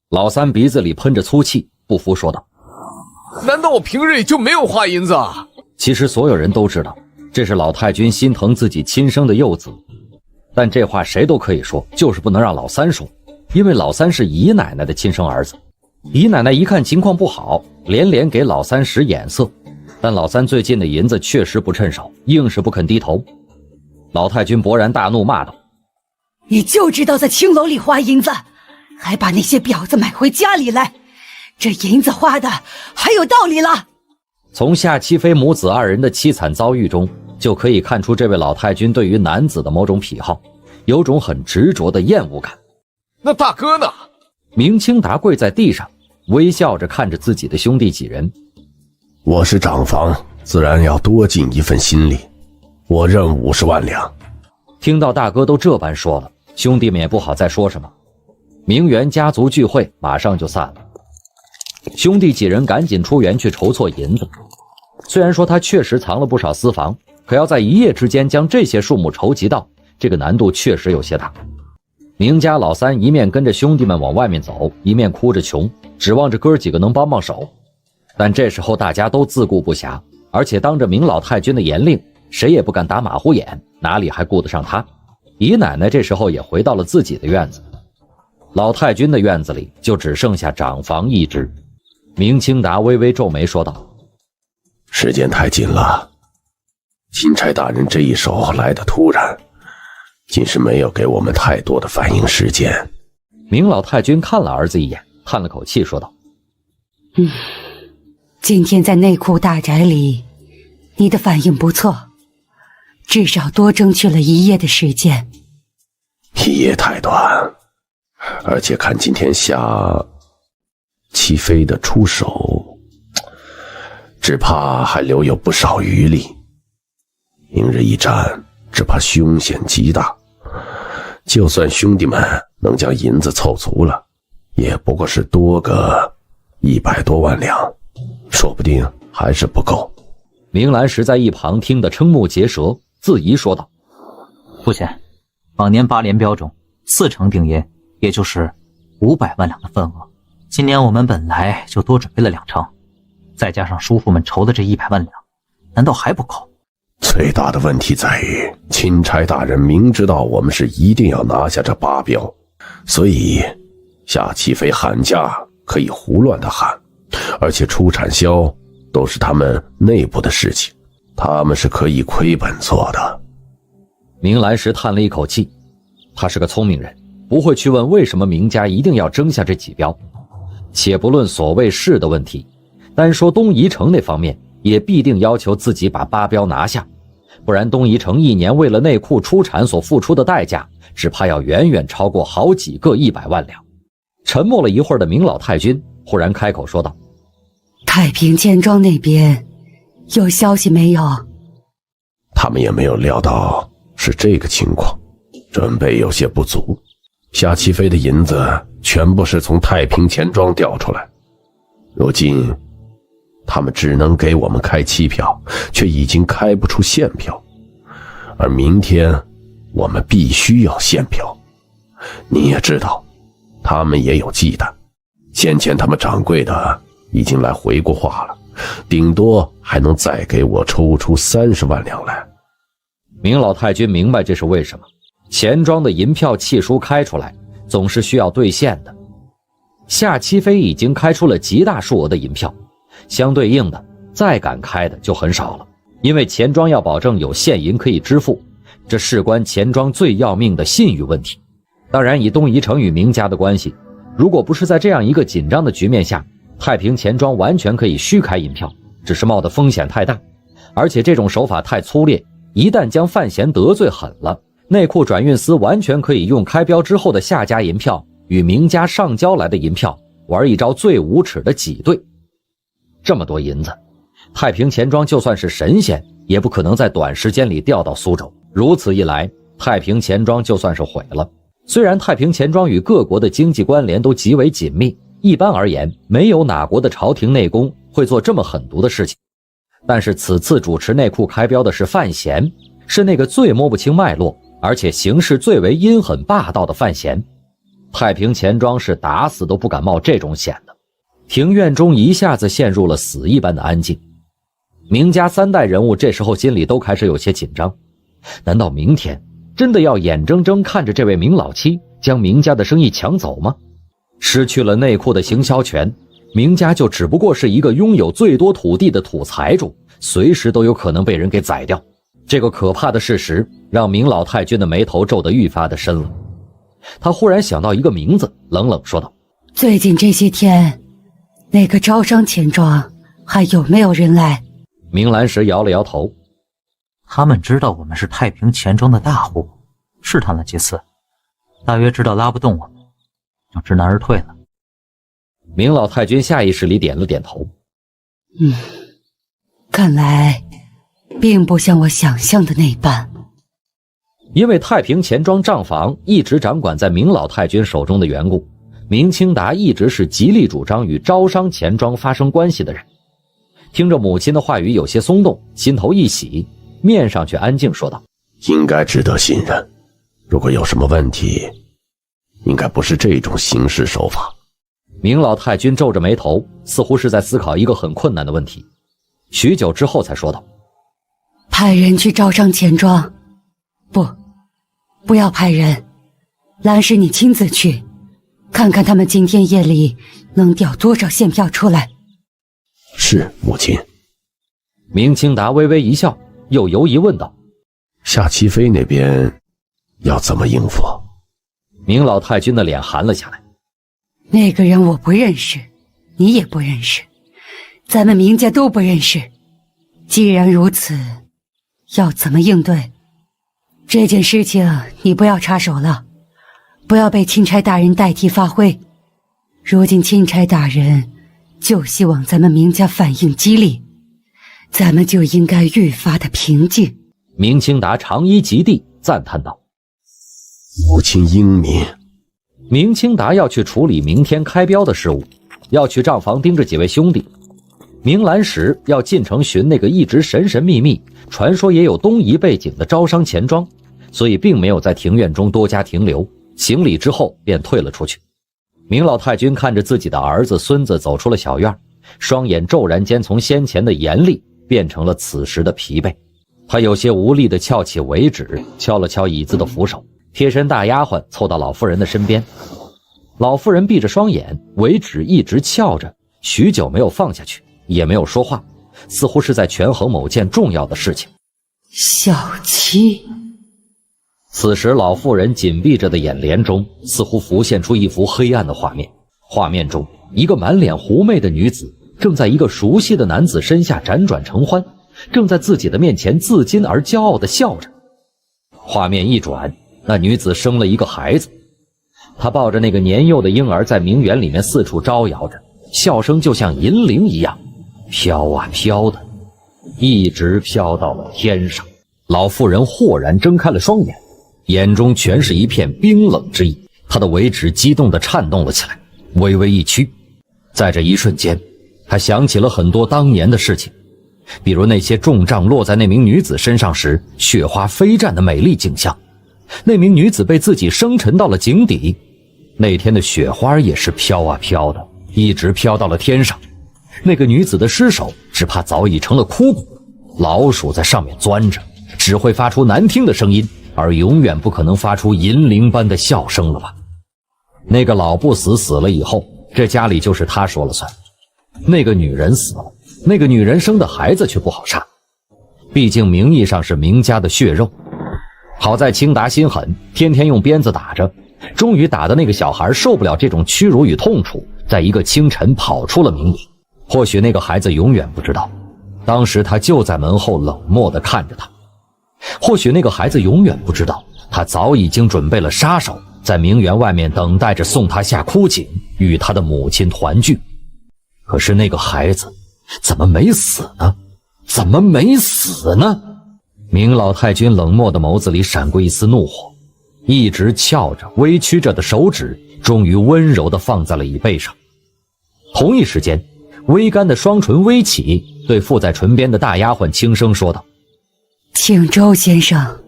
老三鼻子里喷着粗气，不服说道：难道我平日里就没有花银子啊？其实所有人都知道，这是老太君心疼自己亲生的幼子，但这话谁都可以说，就是不能让老三说，因为老三是姨奶奶的亲生儿子。姨奶奶一看情况不好，连连给老三使眼色，但老三最近的银子确实不趁手，硬是不肯低头。老太君勃然大怒，骂道：你就知道在青楼里花银子，还把那些婊子买回家里来，这银子花的还有道理了。从夏七飞母子二人的凄惨遭遇中，就可以看出这位老太君对于男子的某种癖好，有种很执着的厌恶感。那大哥呢？明清达跪在地上，微笑着看着自己的兄弟几人。我是长房，自然要多尽一份心力，我认50万两。听到大哥都这般说了，兄弟们也不好再说什么。明园家族聚会马上就散了，兄弟几人赶紧出园去筹措银子。虽然说他确实藏了不少私房，可要在一夜之间将这些数目筹集到，这个难度确实有些大。明家老三一面跟着兄弟们往外面走，一面哭着穷，指望着哥几个能帮帮手。但这时候大家都自顾不暇，而且当着明老太君的严令，谁也不敢打马虎眼，哪里还顾得上他。姨奶奶这时候也回到了自己的院子，老太君的院子里就只剩下长房一只。明清达微微皱眉说道：时间太紧了，钦差大人这一手来得突然，竟是没有给我们太多的反应时间。明老太君看了儿子一眼，叹了口气说道：今天在内库大宅里，你的反应不错，至少多争取了1夜的时间。1夜太短，而且看今天夏七飞的出手，只怕还留有不少余力。明日一战，只怕凶险极大。就算兄弟们能将银子凑足了，也不过是多个100多万两，说不定还是不够。明兰石在一旁听得瞠目结舌，自疑说道：父亲，往年8联标中4成定银，也就是500万两的份额，今年我们本来就多准备了2成，再加上叔父们筹的这100万两，难道还不够？最大的问题在于，钦差大人明知道我们是一定要拿下这8标，所以夏七飞喊价可以胡乱的喊，而且出产销都是他们内部的事情，他们是可以亏本做的。明兰石叹了一口气，他是个聪明人，不会去问为什么明家一定要争下这几标。且不论所谓是的问题，单说东夷城那方面也必定要求自己把8标拿下，不然东夷城1年为了内库出产所付出的代价，只怕要远远超过好几个100万两。沉默了一会儿的明老太君忽然开口说道：太平钱庄那边有消息没有？他们也没有料到是这个情况，准备有些不足。夏七飞的银子全部是从太平钱庄调出来，如今他们只能给我们开期票，却已经开不出现票，而明天我们必须要现票。你也知道，他们也有忌惮，先前他们掌柜的已经来回过话了，顶多还能再给我抽出30万两来。明老太君明白这是为什么，钱庄的银票契书开出来总是需要兑现的。夏七飞已经开出了极大数额的银票，相对应的再敢开的就很少了，因为钱庄要保证有现银可以支付，这事关钱庄最要命的信誉问题。当然，以东夷城与明家的关系，如果不是在这样一个紧张的局面下，太平钱庄完全可以虚开银票，只是冒的风险太大，而且这种手法太粗劣，一旦将范闲得罪狠了，内库转运司完全可以用开标之后的夏家银票与明家上交来的银票玩一招最无耻的挤兑。这么多银子，太平钱庄就算是神仙也不可能在短时间里调到苏州，如此一来，太平钱庄就算是毁了。虽然太平钱庄与各国的经济关联都极为紧密，一般而言，没有哪国的朝廷内宫会做这么狠毒的事情，但是此次主持内库开标的是范闲，是那个最摸不清脉络，而且行事最为阴狠霸道的范闲。太平钱庄是打死都不敢冒这种险的。庭院中一下子陷入了死一般的安静。明家3代人物这时候心里都开始有些紧张，难道明天真的要眼睁睁看着这位明老七将明家的生意抢走吗？失去了内库的行销权，明家就只不过是一个拥有最多土地的土财主，随时都有可能被人给宰掉。这个可怕的事实让明老太君的眉头皱得愈发的深了。他忽然想到一个名字，冷冷说道：最近这些天，那个招商钱庄还有没有人来？明兰石摇了摇头。他们知道我们是太平钱庄的大户，试探了几次，大约知道拉不动我们，就知难而退了。明老太君下意识里点了点头。看来并不像我想象的那般。因为太平钱庄账房一直掌管在明老太君手中的缘故，明清达一直是极力主张与招商钱庄发生关系的人。听着母亲的话语有些松动，心头一喜，面上却安静说道：应该值得信任，如果有什么问题，应该不是这种行事手法。明老太君皱着眉头，似乎是在思考一个很困难的问题，许久之后才说道：派人去招商钱庄？不要派人，兰氏你亲自去，看看他们今天夜里能调多少现票出来。是，母亲。明清达微微一笑，又犹疑问道：夏齐飞那边要怎么应付？明老太君的脸寒了下来。那个人我不认识，你也不认识，咱们明家都不认识。既然如此，要怎么应对？这件事情你不要插手了，不要被钦差大人代替发挥。如今钦差大人就希望咱们明家反应激烈，咱们就应该愈发的平静。明清达长揖及地，赞叹道：母亲英明。明清达要去处理明天开标的事务，要去账房盯着几位兄弟。明兰石要进城寻那个一直神神秘秘，传说也有东夷背景的招商钱庄，所以并没有在庭院中多加停留，行礼之后便退了出去。明老太君看着自己的儿子孙子走出了小院，双眼骤然间从先前的严厉变成了此时的疲惫。他有些无力地翘起尾指，敲了敲椅子的扶手，贴身大丫鬟凑到老妇人的身边。老妇人闭着双眼，尾指一直翘着，许久没有放下去，也没有说话，似乎是在权衡某件重要的事情。小七。此时老妇人紧闭着的眼帘中似乎浮现出一幅黑暗的画面，画面中一个满脸狐媚的女子正在一个熟悉的男子身下辗转成欢，正在自己的面前自矜而骄傲地笑着。画面一转，那女子生了一个孩子，她抱着那个年幼的婴儿在名园里面四处招摇着，笑声就像银铃一样飘啊飘的，一直飘到了天上。老妇人豁然睁开了双眼，眼中全是一片冰冷之意，她的尾指激动地颤动了起来，微微一屈。在这一瞬间，她想起了很多当年的事情，比如那些重杖落在那名女子身上时雪花飞绽的美丽景象，那名女子被自己生沉到了井底，那天的雪花也是飘啊飘的，一直飘到了天上。那个女子的尸首只怕早已成了枯骨，老鼠在上面钻着，只会发出难听的声音，而永远不可能发出银铃般的笑声了吧。那个老不死死了以后，这家里就是他说了算。那个女人死了，那个女人生的孩子却不好杀，毕竟名义上是明家的血肉。好在清达心狠，天天用鞭子打着，终于打的那个小孩受不了这种屈辱与痛楚，在一个清晨跑出了明里。或许那个孩子永远不知道，当时他就在门后冷漠地看着他。或许那个孩子永远不知道，他早已经准备了杀手，在名园外面等待着送他下枯井，与他的母亲团聚。可是那个孩子怎么没死呢？怎么没死呢？明老太君冷漠的眸子里闪过一丝怒火，一直翘着微曲着的手指终于温柔地放在了椅背上。同一时间，微干的双唇微起，对附在唇边的大丫鬟轻声说道：请周先生。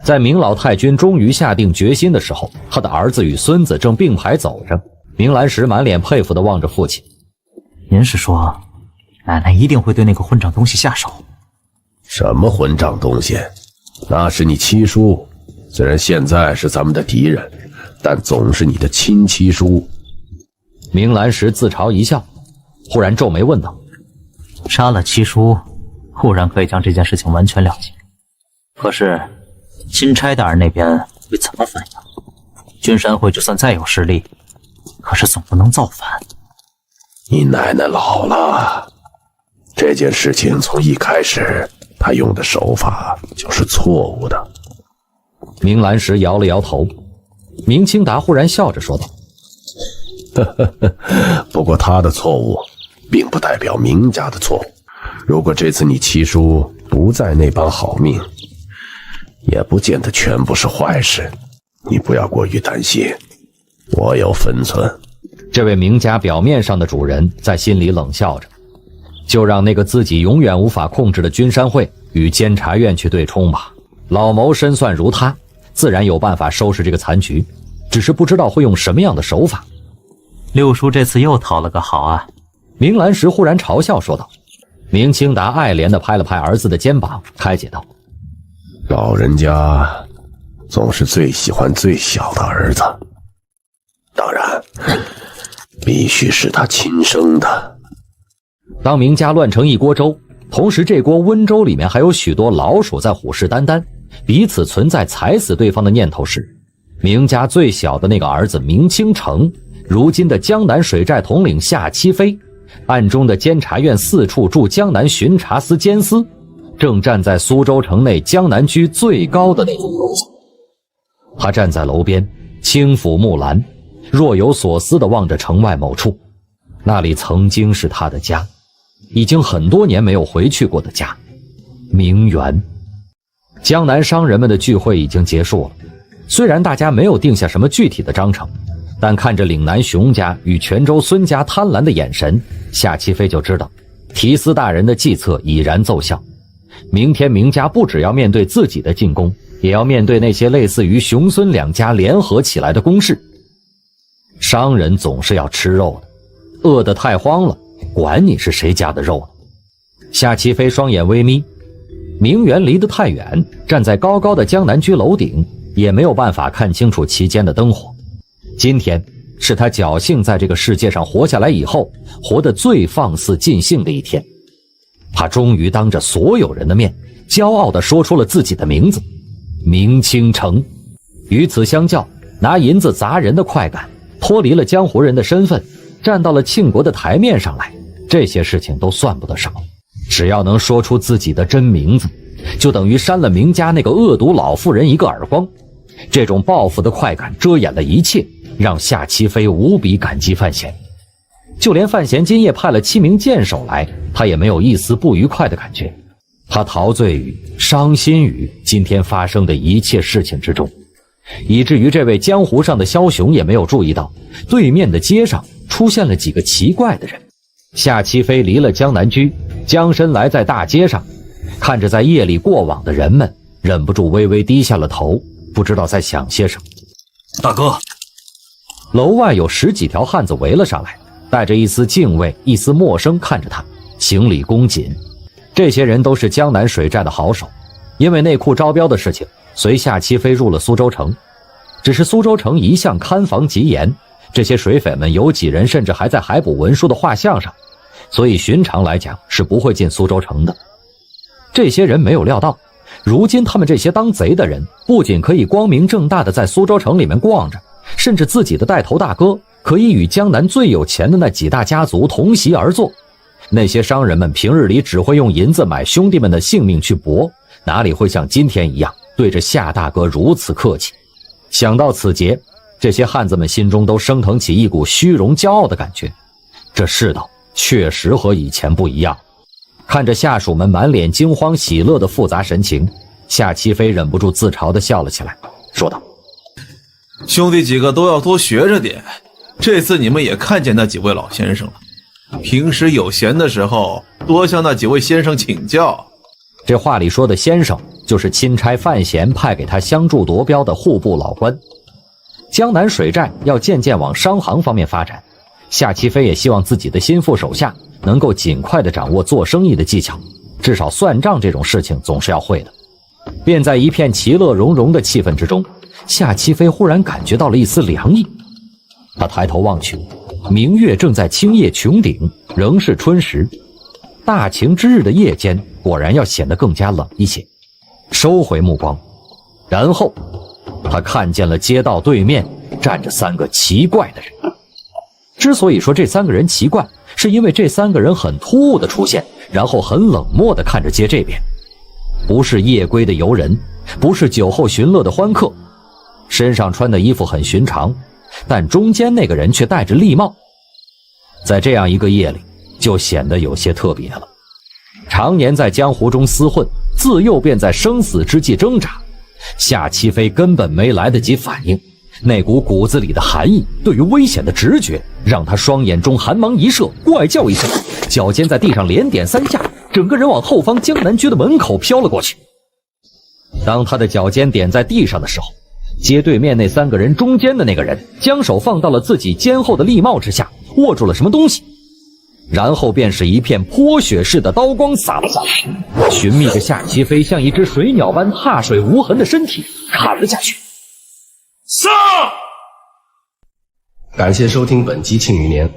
在明老太君终于下定决心的时候，他的儿子与孙子正并排走着。明兰石满脸佩服地望着父亲：“您是说，奶奶一定会对那个混账东西下手？”“什么混账东西？那是你七叔，虽然现在是咱们的敌人，但总是你的亲七叔。”明兰石自嘲一笑，忽然皱眉问道：“杀了七叔，固然可以将这件事情完全了结，可是钦差大人那边会怎么反应？君山会就算再有实力，可是总不能造反。”“你奶奶老了，这件事情从一开始她用的手法就是错误的。”明兰石摇了摇头。明清达忽然笑着说道：“不过他的错误并不代表明家的错误。如果这次你七叔不在那帮好命，也不见得全部是坏事。你不要过于担心，我有分寸。”这位明家表面上的主人在心里冷笑着，就让那个自己永远无法控制的君山会与监察院去对冲吧。老谋深算如他，自然有办法收拾这个残局，只是不知道会用什么样的手法。六叔这次又讨了个好啊！明兰石忽然嘲笑说道。明清达爱怜地拍了拍儿子的肩膀，开解道：“老人家总是最喜欢最小的儿子，当然必须是他亲生的。”当明家乱成一锅粥，同时这锅温粥里面还有许多老鼠在虎视眈眈，彼此存在踩死对方的念头时，明家最小的那个儿子明清城，如今的江南水寨统领夏七飞，暗中的监察院四处驻江南巡查司监司，正站在苏州城内江南居最高的那栋楼上。他站在楼边，轻抚木兰，若有所思地望着城外某处，那里曾经是他的家，已经很多年没有回去过的家，明园。江南商人们的聚会已经结束了，虽然大家没有定下什么具体的章程，但看着岭南熊家与泉州孙家贪婪的眼神，夏七飞就知道提司大人的计策已然奏效。明天明家不只要面对自己的进攻，也要面对那些类似于熊孙两家联合起来的攻势。商人总是要吃肉的，饿得太荒了，管你是谁家的肉呢？夏七飞双眼微眯，明园离得太远，站在高高的江南居楼顶，也没有办法看清楚其间的灯火。今天是他侥幸在这个世界上活下来以后，活得最放肆尽兴的一天。他终于当着所有人的面，骄傲地说出了自己的名字，明清城。与此相较，拿银子砸人的快感，脱离了江湖人的身份，站到了庆国的台面上来，这些事情都算不得什么。只要能说出自己的真名字，就等于扇了明家那个恶毒老妇人一个耳光。这种报复的快感遮掩了一切，让夏七飞无比感激范闲。就连范闲今夜派了7名剑手来，他也没有一丝不愉快的感觉。他陶醉于、伤心于今天发生的一切事情之中，以至于这位江湖上的枭雄也没有注意到，对面的街上出现了几个奇怪的人。夏七飞离了江南居，将身来在大街上，看着在夜里过往的人们，忍不住微微低下了头，不知道在想些什么。大哥，楼外有10几条汉子围了上来，带着一丝敬畏，一丝陌生看着他，行礼恭谨。这些人都是江南水寨的好手，因为内库招标的事情，随夏七飞入了苏州城。只是苏州城一向看防极严，这些水匪们有几人甚至还在海捕文书的画像上，所以寻常来讲是不会进苏州城的。这些人没有料到，如今他们这些当贼的人不仅可以光明正大的在苏州城里面逛着，甚至自己的带头大哥可以与江南最有钱的那几大家族同席而坐。那些商人们平日里只会用银子买兄弟们的性命去搏，哪里会像今天一样对着夏大哥如此客气。想到此节，这些汉子们心中都升腾起一股虚荣骄傲的感觉。这世道确实和以前不一样。看着下属们满脸惊慌喜乐的复杂神情，夏七飞忍不住自嘲地笑了起来，说道：兄弟几个都要多学着点，这次你们也看见那几位老先生了，平时有闲的时候多向那几位先生请教。这话里说的先生就是钦差范闲派给他相助夺标的户部老官。江南水寨要渐渐往商行方面发展，夏齐飞也希望自己的心腹手下能够尽快地掌握做生意的技巧，至少算账这种事情总是要会的。便在一片其乐融融的气氛之中，夏齐飞忽然感觉到了一丝凉意。他抬头望去，明月正在青叶穹顶，仍是春时。大晴之日的夜间果然要显得更加冷一些。收回目光，然后他看见了街道对面站着3个奇怪的人。之所以说这3个人奇怪，是因为这3个人很突兀的出现，然后很冷漠地看着街这边。不是夜归的游人，不是酒后寻乐的欢客，身上穿的衣服很寻常，但中间那个人却戴着笠帽。在这样一个夜里，就显得有些特别了。常年在江湖中厮混，自幼便在生死之际挣扎，夏齐飞根本没来得及反应，那股骨子里的寒意，对于危险的直觉，让他双眼中寒芒一射，怪叫一声，脚尖在地上连点3下，整个人往后方江南居的门口飘了过去。当他的脚尖点在地上的时候，街对面那3个人中间的那个人将手放到了自己肩后的笠帽之下，握住了什么东西，然后便是一片泼血式的刀光洒了下来，寻觅着夏齐飞像一只水鸟般踏水无痕的身体砍了下去。感谢收听本期庆余年。